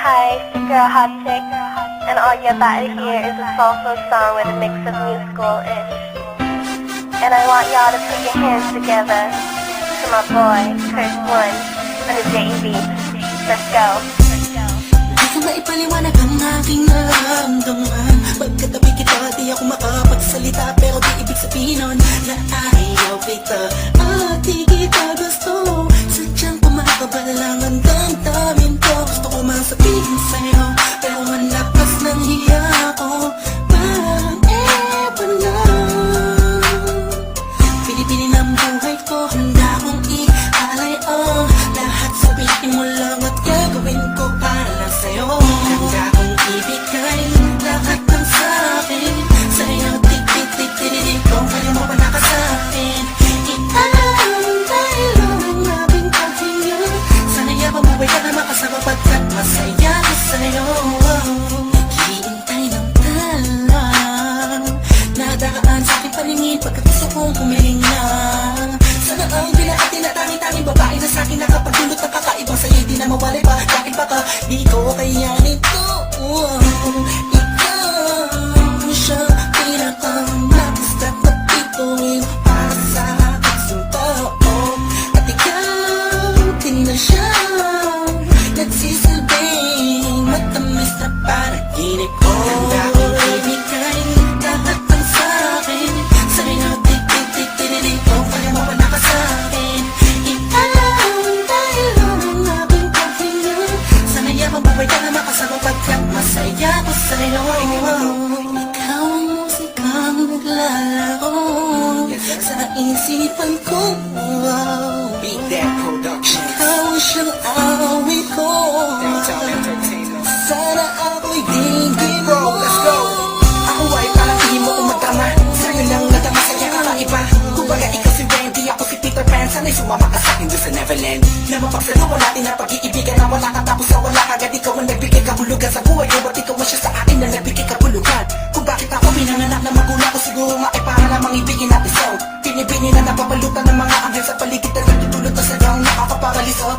Hi, it's your girl Hot Chick, and all you're about to hear is a soulful song with a mix of musical-ish. And I want y'all to put your hands together to my boy, Kurt One, on the JEB. Let's go. Di ko maipaliwanag ang aking naramdaman. Pagkatabi kita, di ako makapagsalita, pero di ibig sabihin nun na ayaw kita at di kita gusto. Sadyang kumakabala lang ang damdamin ko. Gusto ko mang sabihin sa'yo, pero ang lakas ng hiya ko. Parang ewan lang. Pinipili ng buhay ko, handa kong ialay ang lahat. Sabihin mo lang at gagawin ko para sa'yo. Handa kong ibigay lahat ng sa'kin sa'yo. Tik-tik-tik-tik-tik, kung kaya mo pa nakasakin. Iaalay lang ang aming paghinga. Sana yabang buhay ka na makasama pagkat masaya ko sa'yo. Naghihintay ng talang nadaan sa aking paningin pagkat gusto kong kumiling na. Sana ang pinaka tinatanging-tanging babae na sa'kin nakapagdulot ng kakaibang sa'yo di na mawalay pa. Bakit baka di ko kaya nito? Ikaw siya pinakang nagustuhan na bituin para sa aking tao. At ikaw din na siya nagsisilbing matamis na panaginip ko. Handa kong ibigay lahat ng sa'kin sa'yo. Tik-tik-tik-tik-tik, kung kaya mo pa nakasakin. Iaalay lang ang aking paghinga. Sana yabang buhay ka na makasama pagkat masaya ko sa'yo. Ikaw ang musikang naglalaro sa isipan ko. Beat That Productions. Ikaw ang siyang awit ko. Downtown Entertainment. Sana ako'y dinggin mo. Bro, let's go. Ako ay parang hindi mo umatama. Sa'yo lang natama sa'yo kakaiba. Kumbaga ikaw si Wendy, ako si Peter Pan. Sana'y sumama ka sa'kin doon sa Neverland. Na mapagsaluhan natin na pag-iibigan na wala ka tapos na wala kagad. Ikaw ang nagbigay kabulugan sa buhay ko. Ba't ikaw ang siya sa akin na nagbigay kabulugan? Kung bakit ako pinanganak na magulang ko, siguro nga ay para lamang ibigin natin song. Pinibini na napapalutan ng mga anghel sa paligid na nagtutulot na sagang nakakaparaliso.